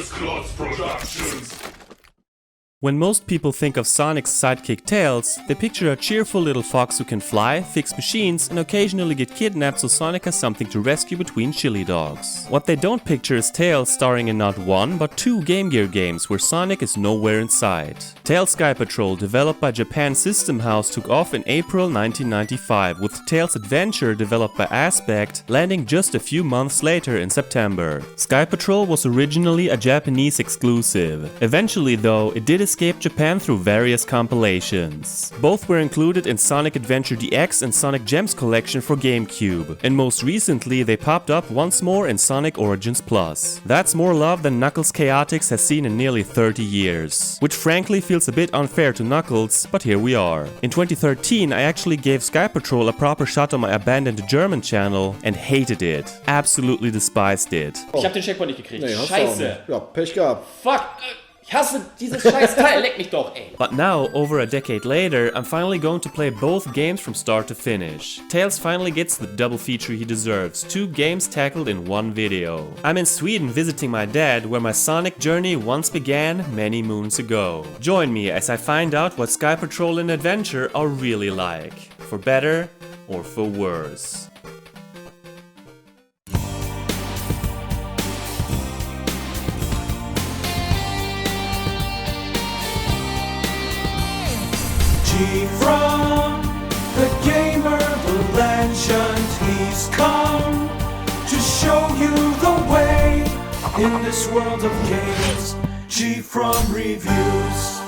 First Class Productions. When most people think of Sonic's sidekick Tails, they picture a cheerful little fox who can fly, fix machines, and occasionally get kidnapped so Sonic has something to rescue between chili dogs. What they don't picture is Tails starring in not one, but two Game Gear games where Sonic is nowhere in sight. Tails Skypatrol, developed by Japan System House, took off in April 1995, with Tails Adventure, developed by Aspect, landing just a few months later in September. Skypatrol was originally a Japanese exclusive. Eventually, though, it did escape Japan through various compilations. Both were included in Sonic Adventure DX and Sonic Gems collection for GameCube, and most recently they popped up once more in Sonic Origins Plus. That's more love than Knuckles Chaotix has seen in nearly 30 years, which frankly feels a bit unfair to Knuckles, but here we are. In 2013 I actually gave Skypatrol a proper shot on my abandoned German channel and hated it. Absolutely despised it. Ich hab den Checkpoint nicht gekriegt. Nee, Scheiße. Ja, Pech gehabt. Fuck. Ich hasse dieses scheiß Teil. Leck mich doch, ey. But now, over a decade later, I'm finally going to play both games from start to finish. Tails finally gets the double feature he deserves, 2 games tackled in one video. I'm in Sweden visiting my dad, where my Sonic journey once began many moons ago. Join me as I find out what Skypatrol and Adventure are really like, for better or for worse. GFrom, the gamer, the legend, he's come to show you the way in this world of games. GFrom Reviews.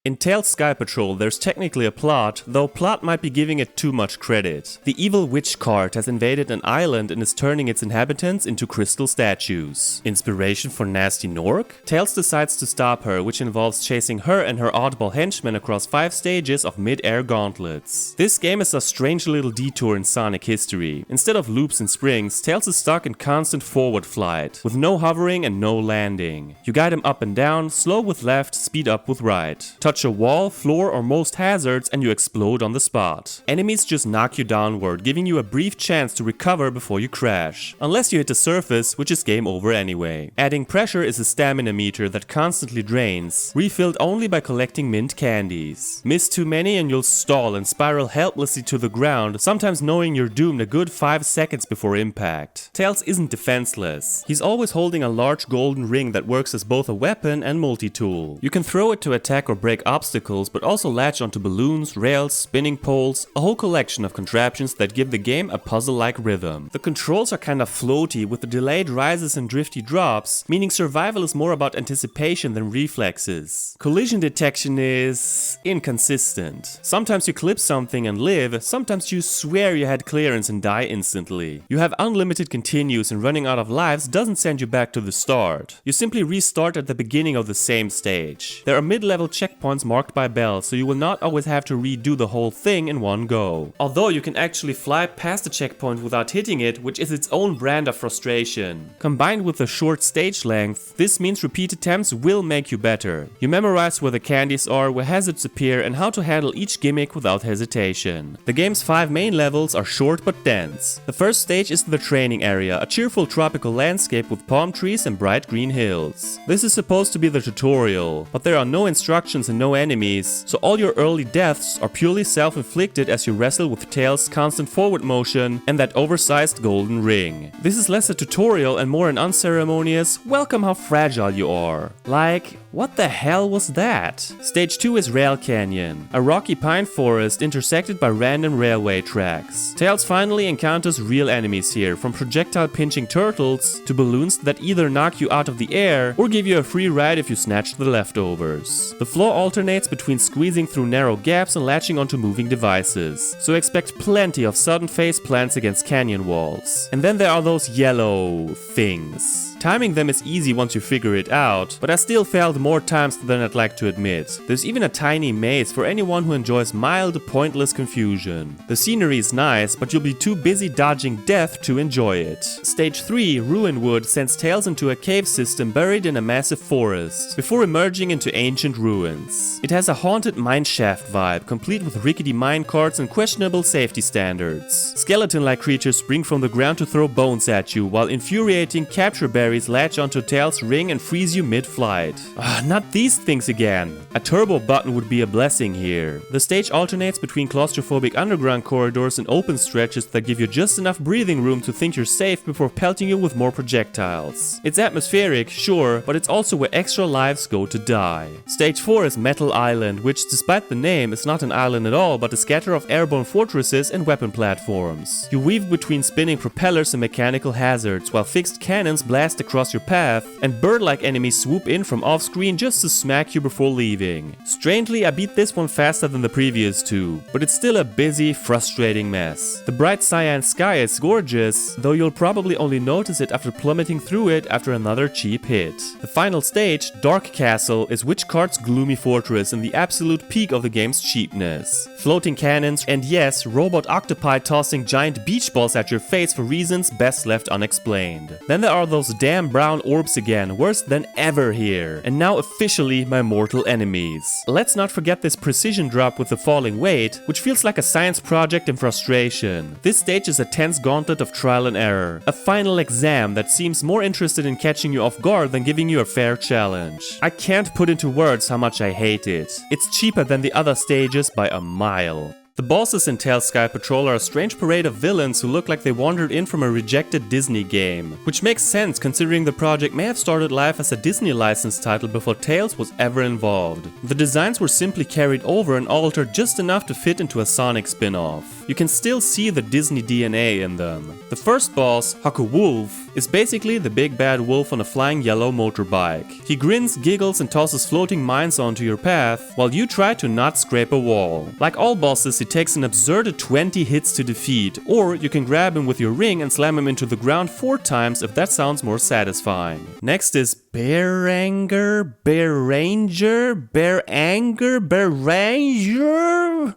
In Tails Skypatrol, there's technically a plot, though plot might be giving it too much credit. The evil witch cart has invaded an island and is turning its inhabitants into crystal statues. Inspiration for Nasty Nork? Tails decides to stop her, which involves chasing her and her oddball henchmen across 5 stages of mid-air gauntlets. This game is a strange little detour in Sonic history. Instead of loops and springs, Tails is stuck in constant forward flight, with no hovering and no landing. You guide him up and down, slow with left, speed up with right. Touch a wall, floor, or most hazards and you explode on the spot. Enemies just knock you downward, giving you a brief chance to recover before you crash. Unless you hit the surface, which is game over anyway. Adding pressure is a stamina meter that constantly drains, refilled only by collecting mint candies. Miss too many and you'll stall and spiral helplessly to the ground, sometimes knowing you're doomed a good 5 seconds before impact. Tails isn't defenseless. He's always holding a large golden ring that works as both a weapon and multi-tool. You can throw it to attack or break obstacles, but also latch onto balloons, rails, spinning poles, a whole collection of contraptions that give the game a puzzle-like rhythm. The controls are kinda floaty with the delayed rises and drifty drops, meaning survival is more about anticipation than reflexes. Collision detection is inconsistent. Sometimes you clip something and live, sometimes you swear you had clearance and die instantly. You have unlimited continues and running out of lives doesn't send you back to the start. You simply restart at the beginning of the same stage. There are mid-level checkpoints marked by bells, so you will not always have to redo the whole thing in one go. Although you can actually fly past the checkpoint without hitting it, which is its own brand of frustration. Combined with the short stage length, this means repeat attempts will make you better. You memorize where the candies are, where hazards appear, and how to handle each gimmick without hesitation. The game's 5 main levels are short but dense. The first stage is the training area, a cheerful tropical landscape with palm trees and bright green hills. This is supposed to be the tutorial, but there are no instructions and no enemies, so all your early deaths are purely self-inflicted as you wrestle with Tails' constant forward motion and that oversized golden ring. This is less a tutorial and more an unceremonious welcome how fragile you are. Like, what the hell was that? Stage 2 is Rail Canyon, a rocky pine forest intersected by random railway tracks. Tails finally encounters real enemies here, from projectile pinching turtles to balloons that either knock you out of the air or give you a free ride if you snatch the leftovers. The floor alternates between squeezing through narrow gaps and latching onto moving devices, so expect plenty of sudden face plants against canyon walls. And then there are those yellow things. Timing them is easy once you figure it out, but I still failed more times than I'd like to admit. There's even a tiny maze for anyone who enjoys mild, pointless confusion. The scenery is nice, but you'll be too busy dodging death to enjoy it. Stage 3, Ruinwood, sends Tails into a cave system buried in a massive forest, before emerging into ancient ruins. is. It has a haunted mineshaft vibe, complete with rickety minecarts and questionable safety standards. Skeleton-like creatures spring from the ground to throw bones at you, while infuriating capture berries latch onto Tails' ring and freeze you mid-flight. Not these things again. A turbo button would be a blessing here. The stage alternates between claustrophobic underground corridors and open stretches that give you just enough breathing room to think you're safe before pelting you with more projectiles. It's atmospheric, sure, but it's also where extra lives go to die. Stage 4 is Metal Island, which despite the name is not an island at all but a scatter of airborne fortresses and weapon platforms. You weave between spinning propellers and mechanical hazards, while fixed cannons blast across your path, and bird-like enemies swoop in from off-screen just to smack you before leaving. Strangely, I beat this one faster than the previous two, but it's still a busy, frustrating mess. The bright cyan sky is gorgeous, though you'll probably only notice it after plummeting through it after another cheap hit. The final stage, Dark Castle, is Witchcart's gloomy fortress and the absolute peak of the game's cheapness. Floating cannons and yes, robot octopi tossing giant beach balls at your face for reasons best left unexplained. Then there are those damn brown orbs again, worse than ever here, and now officially my mortal enemies. Let's not forget this precision drop with the falling weight, which feels like a science project in frustration. This stage is a tense gauntlet of trial and error, a final exam that seems more interested in catching you off guard than giving you a fair challenge. I can't put into words how much I hate it. It's cheaper than the other stages by a mile. The bosses in Tails Skypatrol are a strange parade of villains who look like they wandered in from a rejected Disney game. Which makes sense considering the project may have started life as a Disney licensed title before Tails was ever involved. The designs were simply carried over and altered just enough to fit into a Sonic spin-off. You can still see the Disney DNA in them. The first boss, Hucko Wolf, is basically the big bad wolf on a flying yellow motorbike. He grins, giggles and tosses floating mines onto your path, while you try to not scrape a wall. Like all bosses, he takes an absurd 20 hits to defeat, or you can grab him with your ring and slam him into the ground 4 times if that sounds more satisfying. Next is Bearanger,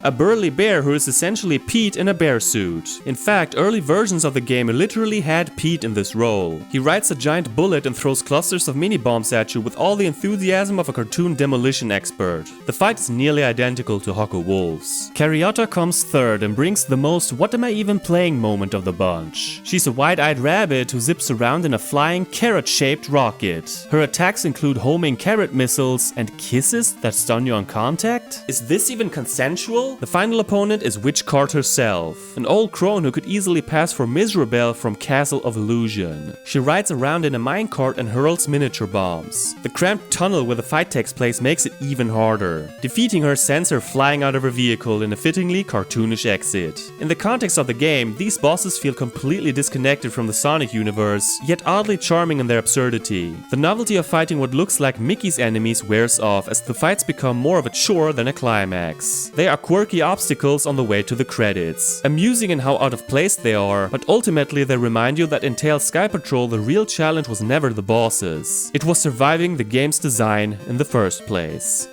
a burly bear who is essentially Pete in a bear suit. In fact, early versions of the game literally had Pete in this role. He rides a giant bullet and throws clusters of mini-bombs at you with all the enthusiasm of a cartoon demolition expert. The fight is nearly identical to Hucko Wolf's. Cariotta comes third and brings the most what am I even playing moment of the bunch. She's a wide-eyed rabbit who zips around in a flying carrot-shaped rocket. Her attacks include homing carrot missiles and kisses that stun you on contact? Is this even consensual? The final opponent is Witchcart herself, an old crone who could easily pass for Miserabelle from Castle of Illusion. She rides around in a minecart and hurls miniature bombs. The cramped tunnel where the fight takes place makes it even harder. Defeating her sends her flying out of her vehicle in a fittingly cartoonish exit. In the context of the game, these bosses feel completely disconnected from the Sonic universe, yet oddly charming in their absurdity. The novelty of fighting what looks like Mickey's enemies wears off as the fights become more of a chore than a climax. They are quirky obstacles on the way to the credits. Amusing in how out of place they are, but ultimately they remind you that in Tails Skypatrol the real challenge was never the bosses. It was surviving the game's design in the first place.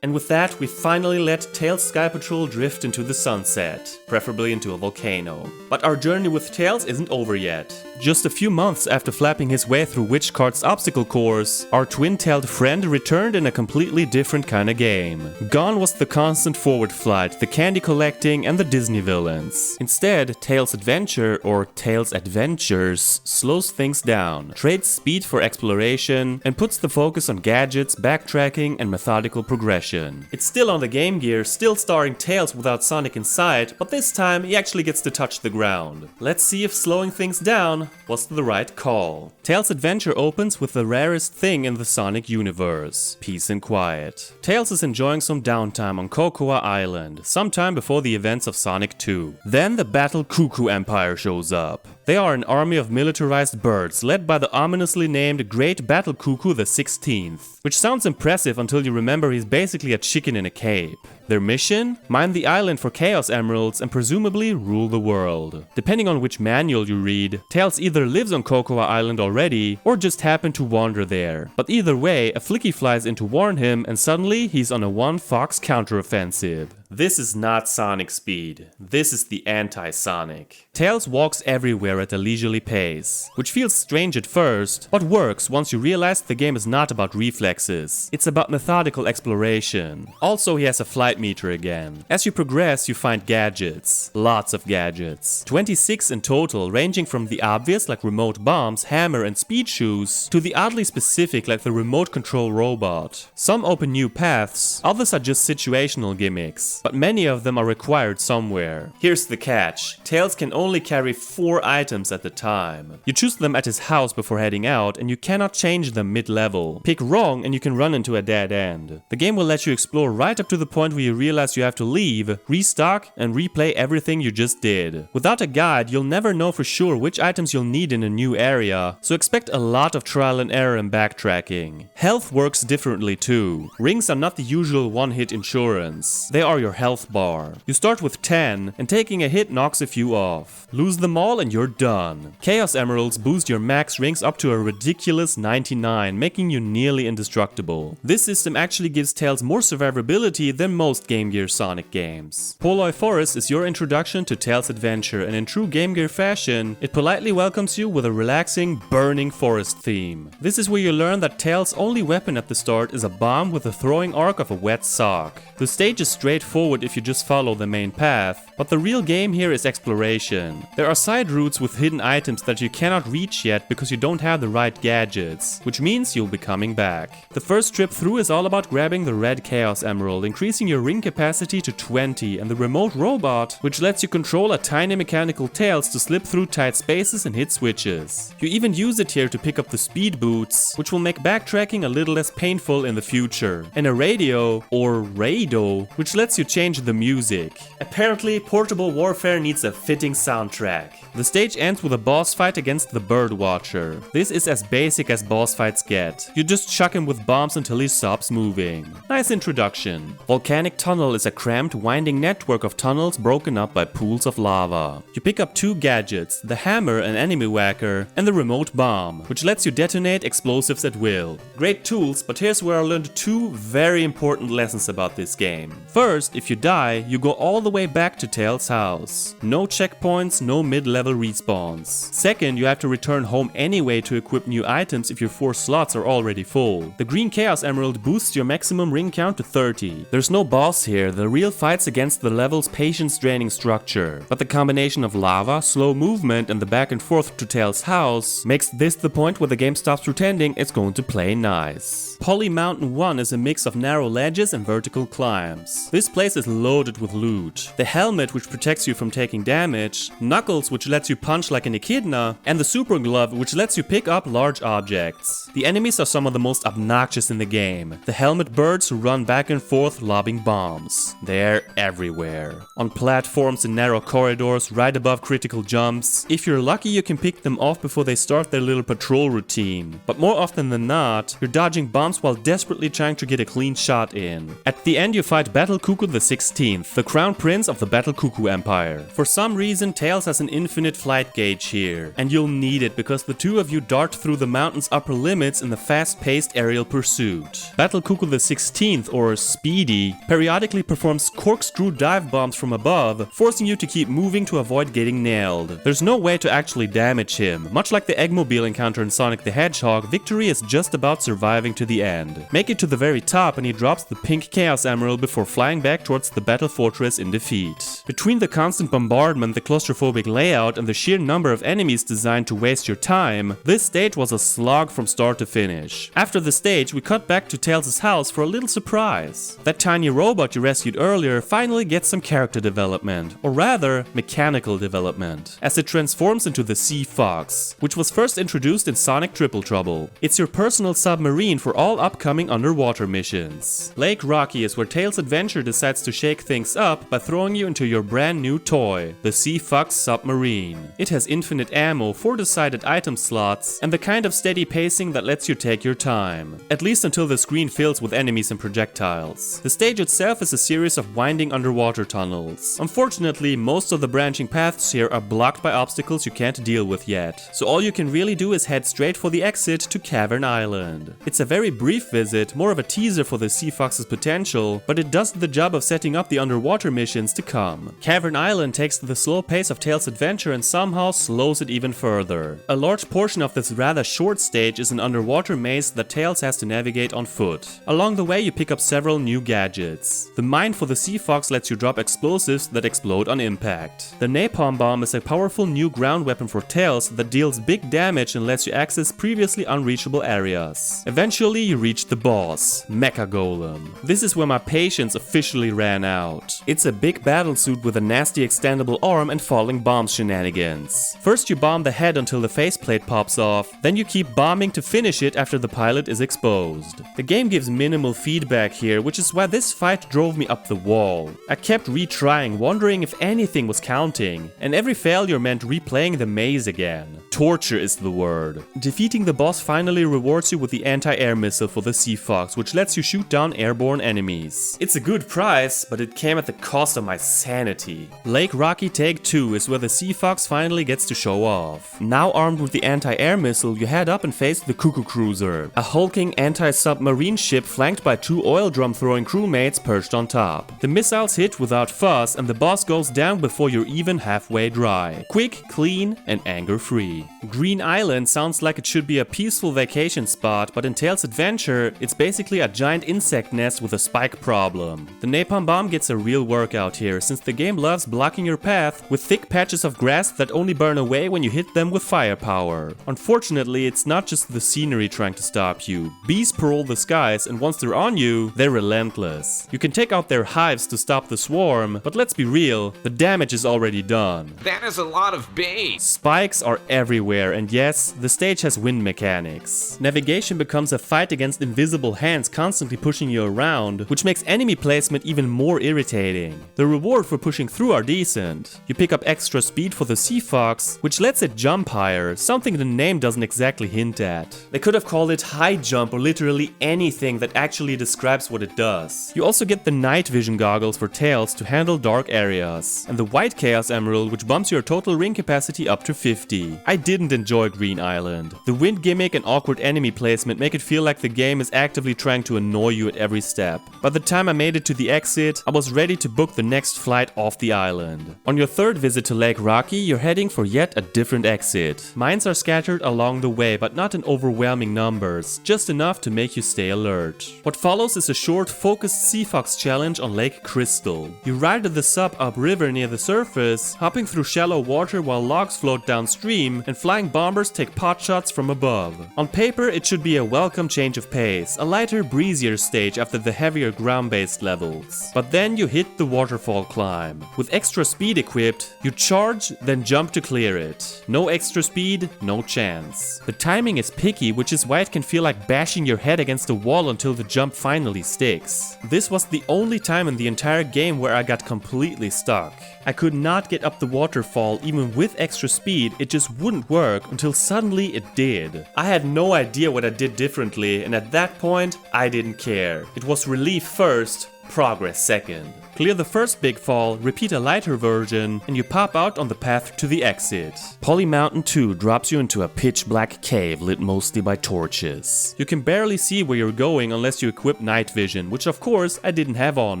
And with that, we finally let Tails Skypatrol drift into the sunset, preferably into a volcano. But our journey with Tails isn't over yet. Just a few months after flapping his way through Witchcart's obstacle course, our twin-tailed friend returned in a completely different kind of game. Gone was the constant forward flight, the candy collecting, and the Disney villains. Instead, Tails' Adventure, or Tails' Adventures, slows things down, trades speed for exploration, and puts the focus on gadgets, backtracking, and methodical progression. It's still on the Game Gear, still starring Tails without Sonic in sight, but this time he actually gets to touch the ground. Let's see if slowing things down was the right call. Tails' Adventure opens with the rarest thing in the Sonic universe: peace and quiet. Tails is enjoying some downtime on Cocoa Island, sometime before the events of Sonic 2. Then the Battle Cuckoo Empire shows up. They are an army of militarized birds led by the ominously named Great Battle Cuckoo the 16th, which sounds impressive until you remember he's basically a chicken in a cape. Their mission? Mine the island for Chaos Emeralds and presumably rule the world. Depending on which manual you read, Tails either lives on Cocoa Island already or just happened to wander there. But either way, a Flicky flies in to warn him and suddenly he's on a one-fox counteroffensive. This is not Sonic speed. This is the anti-Sonic. Tails walks everywhere at a leisurely pace, which feels strange at first, but works once you realize the game is not about reflexes. It's about methodical exploration. Also, he has a flight meter again. As you progress, you find gadgets. Lots of gadgets. 26 in total, ranging from the obvious like remote bombs, hammer and speed shoes, to the oddly specific like the remote control robot. Some open new paths, others are just situational gimmicks, but many of them are required somewhere. Here's the catch. Tails can only carry 4 items at a time. You choose them at his house before heading out, and you cannot change them mid-level. Pick wrong and you can run into a dead end. The game will let you explore right up to the point where you realize you have to leave, restock, and replay everything you just did. Without a guide, you'll never know for sure which items you'll need in a new area, so expect a lot of trial and error and backtracking. Health works differently too. Rings are not the usual one-hit insurance. They are your health bar. You start with 10, and taking a hit knocks a few off. Lose them all and you're done. Chaos Emeralds boost your max rings up to a ridiculous 99, making you nearly indestructible. This system actually gives Tails more survivability than most Game Gear Sonic games. Poloi Forest is your introduction to Tails Adventure, and in true Game Gear fashion, it politely welcomes you with a relaxing, burning forest theme. This is where you learn that Tails' only weapon at the start is a bomb with a throwing arc of a wet sock. The stage is straightforward if you just follow the main path, but the real game here is exploration. There are side routes with hidden items that you cannot reach yet because you don't have the right gadgets, which means you'll be coming back. The first trip through is all about grabbing the red Chaos Emerald, increasing your ring capacity to 20, and the remote robot, which lets you control a tiny mechanical Tails to slip through tight spaces and hit switches. You even use it here to pick up the speed boots, which will make backtracking a little less painful in the future. And a radio, or radio, which lets you change the music. Apparently, Portable Warfare needs a fitting soundtrack. The stage ends with a boss fight against the Bird Watcher. This is as basic as boss fights get. You just chuck him with bombs until he stops moving. Nice introduction. Volcanic Tunnel is a cramped, winding network of tunnels broken up by pools of lava. You pick up 2 gadgets, the hammer and enemy whacker, and the remote bomb, which lets you detonate explosives at will. Great tools, but here's where I learned 2 very important lessons about this game. First, if you die, you go all the way back to Tails' house. No checkpoints, no mid-level respawns. Second, you have to return home anyway to equip new items if your 4 slots are already full. The green Chaos Emerald boosts your maximum ring count to 30. There's no boss here, the real fight's against the level's patience-draining structure. But the combination of lava, slow movement, and the back and forth to Tails' house makes this the point where the game stops pretending it's going to play nice. Poly Mountain 1 is a mix of narrow ledges and vertical climbs. This place is loaded with loot. The helmet, which protects you from taking damage, Knuckles, which lets you punch like an echidna, and the Super Glove, which lets you pick up large objects. The enemies are some of the most obnoxious in the game. The helmet birds who run back and forth lobbing bombs. They're everywhere. On platforms in narrow corridors, right above critical jumps. If you're lucky, you can pick them off before they start their little patrol routine. But more often than not, you're dodging bombs while desperately trying to get a clean shot in. At the end, you fight Battle Cuckoo the 16th, the crown prince of the Battle Cuckoo Empire. For some reason, Tails has an infinite flight gauge here, and you'll need it because the 2 of you dart through the mountain's upper limits in the fast-paced aerial pursuit. Battle Cuckoo the 16th, or Speedy, periodically performs corkscrew dive bombs from above, forcing you to keep moving to avoid getting nailed. There's no way to actually damage him. Much like the Eggmobile encounter in Sonic the Hedgehog, victory is just about surviving to the end. Make it to the very top and he drops the pink Chaos Emerald before flying back towards the Battle Fortress in defeat. Between the constant bombardment, the claustrophobic layout, and the sheer number of enemies designed to waste your time, this stage was a slog from start to finish. After the stage, we cut back to Tails' house for a little surprise. That tiny robot you rescued earlier finally gets some character development, or rather, mechanical development, as it transforms into the Sea Fox, which was first introduced in Sonic Triple Trouble. It's your personal submarine for all upcoming underwater missions. Lake Rocky is where Tails' adventure decides to shake things up by throwing you into your your brand new toy, the Sea Fox Submarine. It has infinite ammo, 4 decided item slots, and the kind of steady pacing that lets you take your time. At least until the screen fills with enemies and projectiles. The stage itself is a series of winding underwater tunnels. Unfortunately, most of the branching paths here are blocked by obstacles you can't deal with yet, so all you can really do is head straight for the exit to Cavern Island. It's a very brief visit, more of a teaser for the Sea Fox's potential, but it does the job of setting up the underwater missions to come. Cavern Island takes the slow pace of Tails' adventure and somehow slows it even further. A large portion of this rather short stage is an underwater maze that Tails has to navigate on foot. Along the way you pick up several new gadgets. The mine for the Sea Fox lets you drop explosives that explode on impact. The napalm bomb is a powerful new ground weapon for Tails that deals big damage and lets you access previously unreachable areas. Eventually you reach the boss, Mecha Golem. This is where my patience officially ran out. It's a big battlesuit with a nasty extendable arm and falling bomb shenanigans. First you bomb the head until the faceplate pops off, then you keep bombing to finish it after the pilot is exposed. The game gives minimal feedback here, which is why this fight drove me up the wall. I kept retrying, wondering if anything was counting, and every failure meant replaying the maze again. Torture is the word. Defeating the boss finally rewards you with the anti-air missile for the Sea Fox, which lets you shoot down airborne enemies. It's a good price, but it came at the cost of my sanity. Lake Rocky Take 2 is where the Sea Fox finally gets to show off. Now armed with the anti-air missile, you head up and face the Cuckoo Cruiser, a hulking anti-submarine ship flanked by 2 oil drum throwing crewmates perched on top. The missiles hit without fuss and the boss goes down before you're even halfway dry. Quick, clean, and anger-free. Green Island sounds like it should be a peaceful vacation spot, but in Tails' adventure, it's basically a giant insect nest with a spike problem. The napalm bomb gets a real workout here, since the game loves blocking your path with thick patches of grass that only burn away when you hit them with firepower. Unfortunately, it's not just the scenery trying to stop you. Bees parole the skies, and once they're on you, they're relentless. You can take out their hives to stop the swarm, but let's be real, the damage is already done. That is a lot of bees. Spikes are everywhere, and yes, the stage has wind mechanics. Navigation becomes a fight against invisible hands constantly pushing you around, which makes enemy placement even more irritating. The reward for pushing through are decent. You pick up extra speed for the Sea Fox, which lets it jump higher, something the name doesn't exactly hint at. They could have called it high jump or literally anything that actually describes what it does. You also get the night vision goggles for Tails to handle dark areas, and the white Chaos Emerald, which bumps your total ring capacity up to 50. I didn't enjoy Green Island. The wind gimmick and awkward enemy placement make it feel like the game is actively trying to annoy you at every step. By the time I made it to the exit, I was ready to book the next flight off the island. On your third visit to Lake Rocky, you're heading for yet a different exit. Mines are scattered along the way, but not in overwhelming numbers, just enough to make you stay alert. What follows is a short, focused Sea Fox challenge on Lake Crystal. You ride the sub upriver near the surface, hopping through shallow water while logs float downstream, and flying bombers take pot shots from above. On paper, it should be a welcome change of pace, a lighter, breezier stage after the heavier ground-based levels. But then you hit the waterfall climb. With extra speed equipped, you charge, then jump to clear it. No extra speed, no chance. The timing is picky, which is why it can feel like bashing your head against a wall until the jump finally sticks. This was the only time in the entire game where I got completely stuck. I could not get up the waterfall even with extra speed, it just wouldn't work until suddenly it did. I had no idea what I did differently, and at that point, I didn't care. It was relief first, progress second. Clear the first big fall, repeat a lighter version, and you pop out on the path to the exit. Poly Mountain 2 drops you into a pitch black cave lit mostly by torches. You can barely see where you're going unless you equip night vision, which of course I didn't have on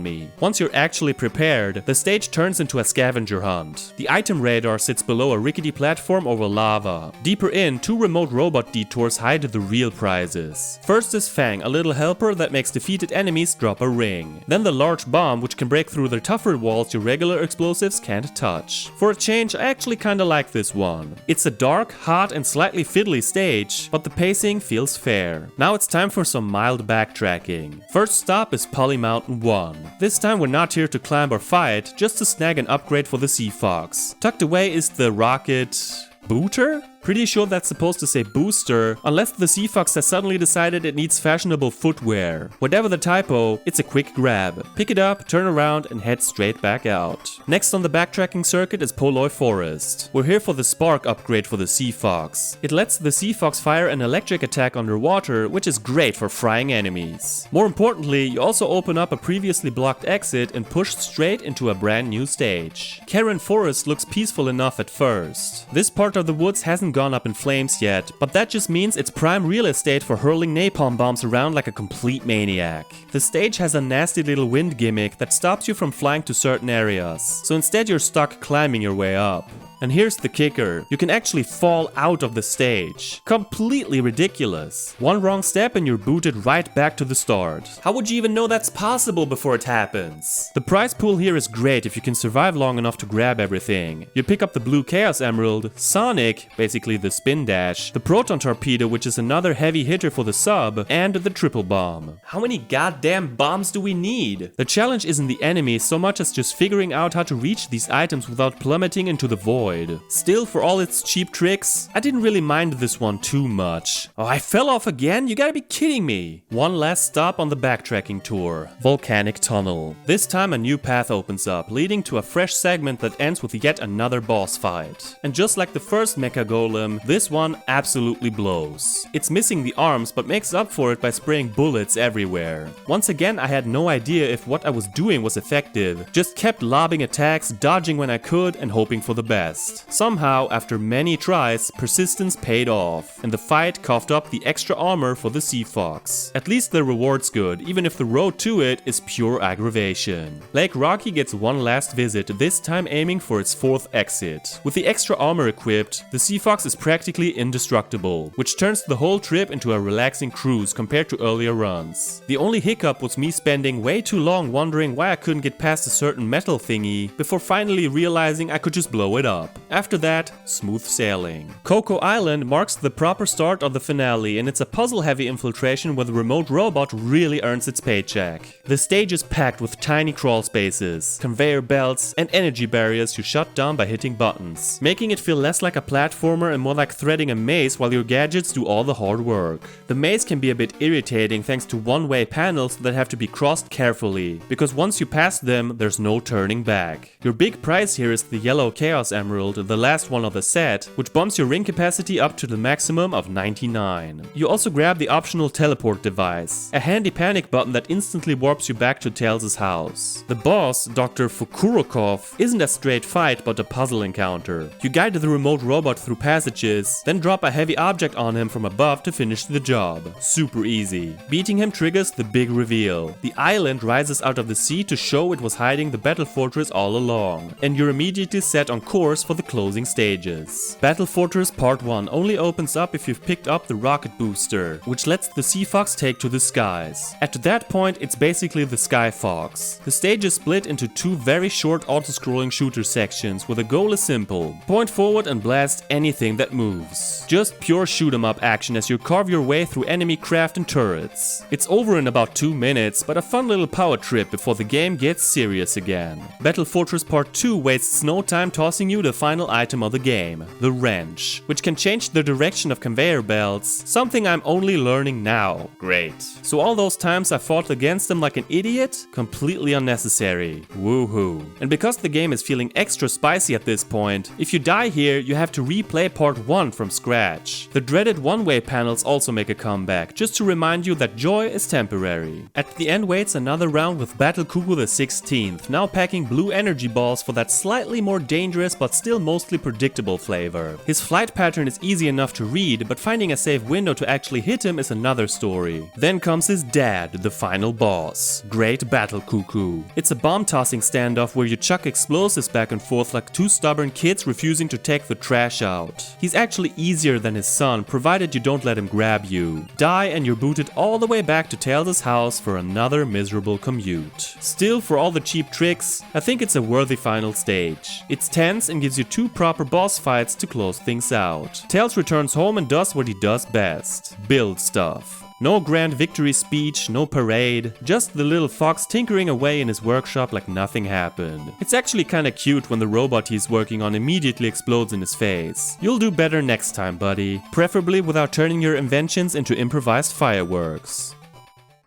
me. Once you're actually prepared, the stage turns into a scavenger hunt. The item radar sits below a rickety platform over lava. Deeper in, 2 remote robot detours hide the real prizes. First is Fang, a little helper that makes defeated enemies drop a ring. Then the large bomb, which can break through the tougher walls your regular explosives can't touch. For a change, I actually kinda like this one. It's a dark, hot, and slightly fiddly stage, but the pacing feels fair. Now it's time for some mild backtracking. First stop is Poly Mountain 1. This time we're not here to climb or fight, just to snag an upgrade for the Sea Fox. Tucked away is the rocket booter? Pretty sure that's supposed to say booster, unless the Sea Fox has suddenly decided it needs fashionable footwear. Whatever the typo, it's a quick grab. Pick it up, turn around, and head straight back out. Next on the backtracking circuit is Poloi Forest. We're here for the Spark upgrade for the Sea Fox. It lets the Sea Fox fire an electric attack underwater, which is great for frying enemies. More importantly, you also open up a previously blocked exit and push straight into a brand new stage. Karen Forest looks peaceful enough at first. This part of the woods hasn't gone up in flames yet, but that just means it's prime real estate for hurling napalm bombs around like a complete maniac. The stage has a nasty little wind gimmick that stops you from flying to certain areas, so instead you're stuck climbing your way up. And here's the kicker, you can actually fall out of the stage. Completely ridiculous. One wrong step and you're booted right back to the start. How would you even know that's possible before it happens? The prize pool here is great if you can survive long enough to grab everything. You pick up the blue Chaos Emerald, Sonic, basically the spin dash, the Proton Torpedo, which is another heavy hitter for the sub, and the triple bomb. How many goddamn bombs do we need? The challenge isn't the enemy so much as just figuring out how to reach these items without plummeting into the void. Still, for all its cheap tricks, I didn't really mind this one too much. Oh, I fell off again? You gotta be kidding me. One last stop on the backtracking tour, Volcanic Tunnel. This time a new path opens up, leading to a fresh segment that ends with yet another boss fight. And just like the first Mecha Golem, this one absolutely blows. It's missing the arms, but makes up for it by spraying bullets everywhere. Once again, I had no idea if what I was doing was effective. Just kept lobbing attacks, dodging when I could, and hoping for the best. Somehow, after many tries, persistence paid off, and the fight coughed up the extra armor for the Sea Fox. At least the reward's good, even if the road to it is pure aggravation. Lake Rocky gets one last visit, this time aiming for its 4th exit. With the extra armor equipped, the Sea Fox is practically indestructible, which turns the whole trip into a relaxing cruise compared to earlier runs. The only hiccup was me spending way too long wondering why I couldn't get past a certain metal thingy, before finally realizing I could just blow it up. After that, smooth sailing. Coco Island marks the proper start of the finale, and it's a puzzle-heavy infiltration where the remote robot really earns its paycheck. The stage is packed with tiny crawl spaces, conveyor belts, and energy barriers you shut down by hitting buttons, making it feel less like a platformer and more like threading a maze while your gadgets do all the hard work. The maze can be a bit irritating thanks to one-way panels that have to be crossed carefully, because once you pass them, there's no turning back. Your big prize here is the yellow Chaos Emerald, the last one of the set, which bumps your ring capacity up to the maximum of 99. You also grab the optional teleport device, a handy panic button that instantly warps you back to Tails' house. The boss, Dr. Fukurokov, isn't a straight fight but a puzzle encounter. You guide the remote robot through passages, then drop a heavy object on him from above to finish the job. Super easy. Beating him triggers the big reveal. The island rises out of the sea to show it was hiding the battle fortress all along, and you're immediately set on course for the closing stages. Battle Fortress Part 1 only opens up if you've picked up the rocket booster, which lets the Sea Fox take to the skies. At that point, it's basically the Sky Fox. The stage is split into 2 very short auto-scrolling shooter sections where the goal is simple. Point forward and blast anything that moves. Just pure shoot 'em up action as you carve your way through enemy craft and turrets. It's over in about 2 minutes, but a fun little power trip before the game gets serious again. Battle Fortress Part 2 wastes no time tossing you the final item of the game, the wrench, which can change the direction of conveyor belts, something I'm only learning now. Great. So all those times I fought against them like an idiot, completely unnecessary. Woohoo. And because the game is feeling extra spicy at this point, if you die here, you have to replay Part 1 from scratch. The dreaded one-way panels also make a comeback, just to remind you that joy is temporary. At the end waits another round with Battle Kugu the 16th, now packing blue energy balls for that slightly more dangerous but still mostly predictable flavor. His flight pattern is easy enough to read, but finding a safe window to actually hit him is another story. Then comes his dad, the final boss, Great Battle Cuckoo. It's a bomb-tossing standoff where you chuck explosives back and forth like 2 stubborn kids refusing to take the trash out. He's actually easier than his son, provided you don't let him grab you. Die and you're booted all the way back to Tails' house for another miserable commute. Still, for all the cheap tricks, I think it's a worthy final stage. It's tense and gives you 2 proper boss fights to close things out. Tails returns home and does what he does best: build stuff. No grand victory speech, no parade, just the little fox tinkering away in his workshop like nothing happened. It's actually kinda cute when the robot he's working on immediately explodes in his face. You'll do better next time, buddy. Preferably without turning your inventions into improvised fireworks.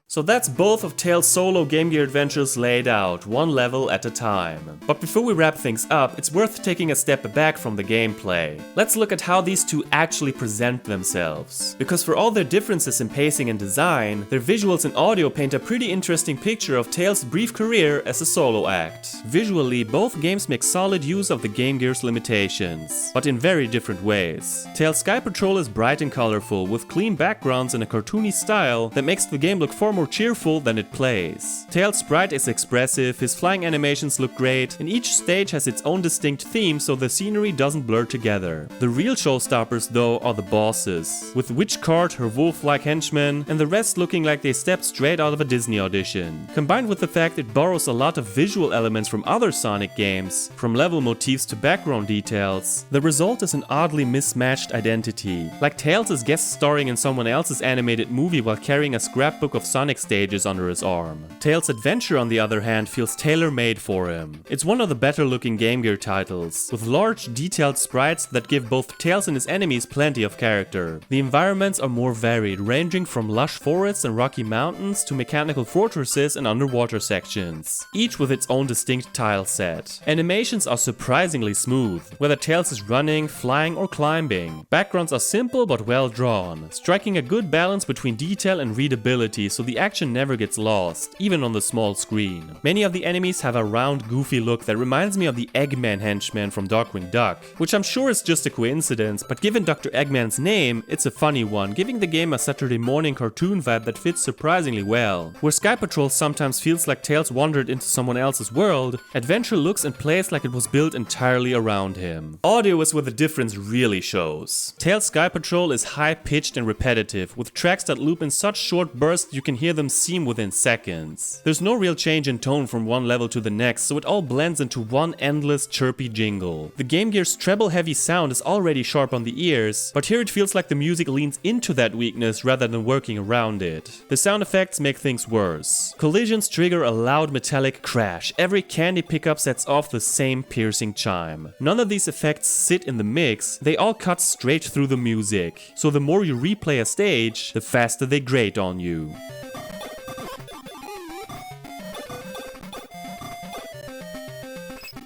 So that's both of Tails' solo Game Gear adventures laid out, one level at a time. But before we wrap things up, it's worth taking a step back from the gameplay. Let's look at how these two actually present themselves. Because for all their differences in pacing and design, their visuals and audio paint a pretty interesting picture of Tails' brief career as a solo act. Visually, both games make solid use of the Game Gear's limitations, but in very different ways. Tails' Skypatrol is bright and colorful, with clean backgrounds and a cartoony style that makes the game look far more cheerful than it plays. Tails' sprite is expressive, his flying animations look great, and each stage has its own distinct theme so the scenery doesn't blur together. The real showstoppers though are the bosses, with Witch Card, her wolf-like henchmen, and the rest looking like they stepped straight out of a Disney audition. Combined with the fact it borrows a lot of visual elements from other Sonic games, from level motifs to background details, the result is an oddly mismatched identity. Like Tails is guest starring in someone else's animated movie while carrying a scrapbook of Sonic stages under his arm. Tails' Adventure, on the other hand, feels tailor-made for him. It's one of the better-looking Game Gear titles, with large, detailed sprites that give both Tails and his enemies plenty of character. The environments are more varied, ranging from lush forests and rocky mountains to mechanical fortresses and underwater sections, each with its own distinct tile set. Animations are surprisingly smooth, whether Tails is running, flying, or climbing. Backgrounds are simple but well drawn, striking a good balance between detail and readability so the action never gets lost, even on the small screen. Many of the enemies have a round, goofy look that reminds me of the Eggman henchman from Darkwing Duck, which I'm sure is just a coincidence, but given Dr. Eggman's name, it's a funny one, giving the game a Saturday morning cartoon vibe that fits surprisingly well. Where Skypatrol sometimes feels like Tails wandered into someone else's world, Adventure looks and plays like it was built entirely around him. Audio is where the difference really shows. Tails' Skypatrol is high-pitched and repetitive, with tracks that loop in such short bursts you can hear them seam within seconds. There's no real change in tone from one level to the next, so it all blends into one endless chirpy jingle. The Game Gear's treble-heavy sound is already sharp on the ears, but here it feels like the music leans into that weakness rather than working around it. The sound effects make things worse. Collisions trigger a loud metallic crash. Every candy pickup sets off the same piercing chime. None of these effects sit in the mix, they all cut straight through the music. So the more you replay a stage, the faster they grate on you.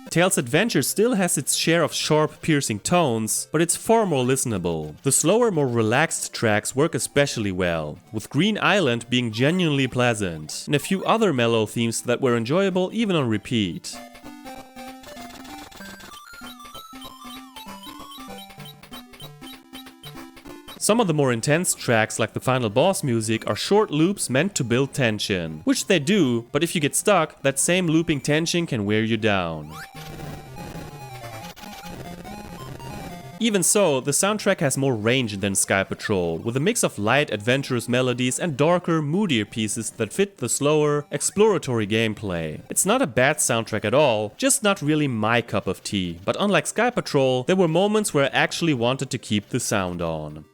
Tails' Adventure still has its share of sharp, piercing tones, but it's far more listenable. The slower, more relaxed tracks work especially well, with Green Island being genuinely pleasant, and a few other mellow themes that were enjoyable even on repeat. Some of the more intense tracks, like the final boss music, are short loops meant to build tension. Which they do, but if you get stuck, that same looping tension can wear you down. Even so, the soundtrack has more range than Skypatrol, with a mix of light, adventurous melodies and darker, moodier pieces that fit the slower, exploratory gameplay. It's not a bad soundtrack at all, just not really my cup of tea, but unlike Skypatrol, there were moments where I actually wanted to keep the sound on.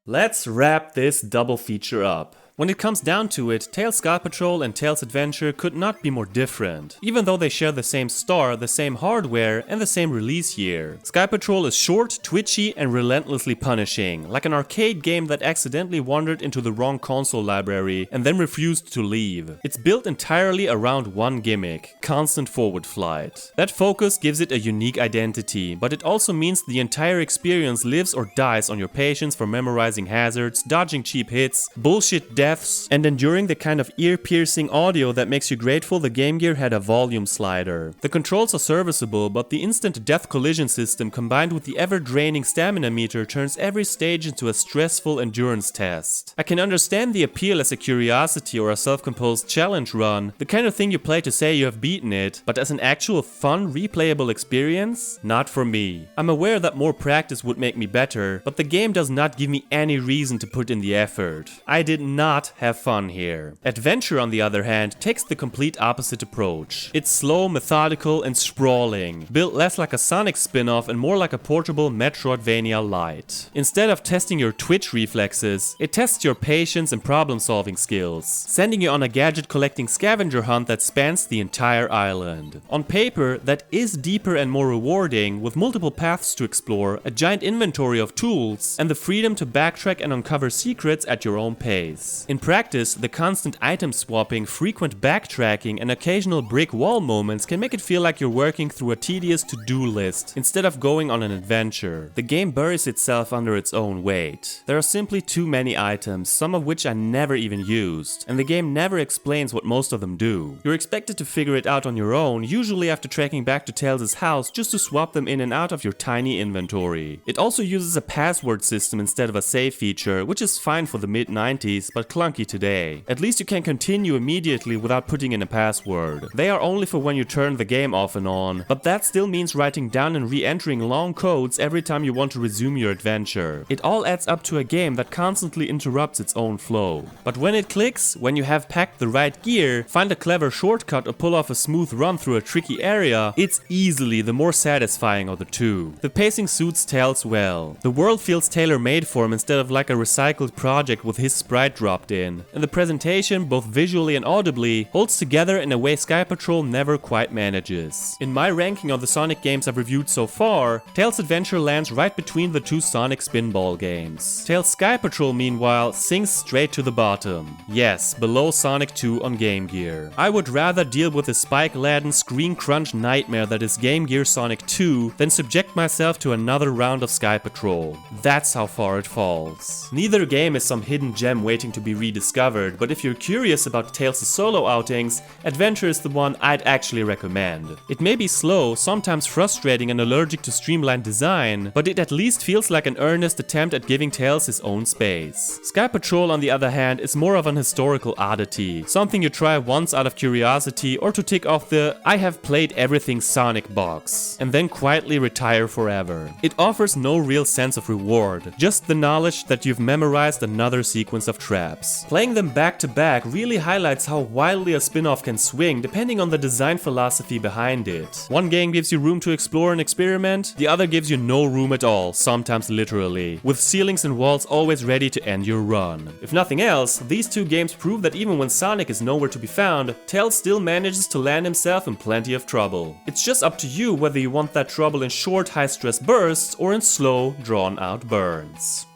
Let's wrap this double feature up. When it comes down to it, Tails' Skypatrol and Tails' Adventure could not be more different, even though they share the same star, the same hardware, and the same release year. Skypatrol is short, twitchy, and relentlessly punishing, like an arcade game that accidentally wandered into the wrong console library and then refused to leave. It's built entirely around one gimmick: constant forward flight. That focus gives it a unique identity, but it also means the entire experience lives or dies on your patience for memorizing hazards, dodging cheap hits, bullshit deaths, and enduring the kind of ear-piercing audio that makes you grateful the Game Gear had a volume slider. The controls are serviceable, but the instant death collision system combined with the ever-draining stamina meter turns every stage into a stressful endurance test. I can understand the appeal as a curiosity or a self-composed challenge run, the kind of thing you play to say you have beaten it, but as an actual fun, replayable experience? Not for me. I'm aware that more practice would make me better, but the game does not give me any reason to put in the effort. I did not not have fun here. Adventure, on the other hand, takes the complete opposite approach. It's slow, methodical, and sprawling, built less like a Sonic spin-off and more like a portable Metroidvania light. Instead of testing your twitch reflexes, it tests your patience and problem-solving skills, sending you on a gadget-collecting scavenger hunt that spans the entire island. On paper, that is deeper and more rewarding, with multiple paths to explore, a giant inventory of tools, and the freedom to backtrack and uncover secrets at your own pace. In practice, the constant item swapping, frequent backtracking, and occasional brick wall moments can make it feel like you're working through a tedious to-do list instead of going on an adventure. The game buries itself under its own weight. There are simply too many items, some of which I never even used, and the game never explains what most of them do. You're expected to figure it out on your own, usually after tracking back to Tails' house just to swap them in and out of your tiny inventory. It also uses a password system instead of a save feature, which is fine for the mid-90s, but clunky today. At least you can continue immediately without putting in a password. They are only for when you turn the game off and on, but that still means writing down and re-entering long codes every time you want to resume your adventure. It all adds up to a game that constantly interrupts its own flow. But when it clicks, when you have packed the right gear, find a clever shortcut or pull off a smooth run through a tricky area, it's easily the more satisfying of the two. The pacing suits Tails well. The world feels tailor-made for him instead of like a recycled project with his sprite dropped in. And the presentation, both visually and audibly, holds together in a way Skypatrol never quite manages. In my ranking of the Sonic games I've reviewed so far, Tails Adventure lands right between the two Sonic Spinball games. Tails Skypatrol, meanwhile, sinks straight to the bottom. Yes, below Sonic 2 on Game Gear. I would rather deal with the spike-laden screen crunch nightmare that is Game Gear Sonic 2 than subject myself to another round of Skypatrol. That's how far it falls. Neither game is some hidden gem waiting to be rediscovered, but if you're curious about Tails' solo outings, Adventure is the one I'd actually recommend. It may be slow, sometimes frustrating and allergic to streamlined design, but it at least feels like an earnest attempt at giving Tails his own space. Skypatrol, on the other hand, is more of an historical oddity, something you try once out of curiosity or to tick off the "I have played everything Sonic" box, and then quietly retire forever. It offers no real sense of reward, just the knowledge that you've memorized another sequence of traps. Playing them back to back really highlights how wildly a spin-off can swing depending on the design philosophy behind it. One game gives you room to explore and experiment, the other gives you no room at all, sometimes literally, with ceilings and walls always ready to end your run. If nothing else, these two games prove that even when Sonic is nowhere to be found, Tails still manages to land himself in plenty of trouble. It's just up to you whether you want that trouble in short, high-stress bursts or in slow, drawn-out burns.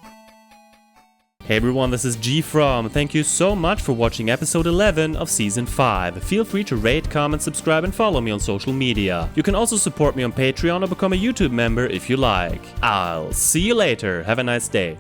Hey everyone, this is GFrom. Thank you so much for watching episode 11 of season 5. Feel free to rate, comment, subscribe and follow me on social media. You can also support me on Patreon or become a YouTube member if you like. I'll see you later. Have a nice day.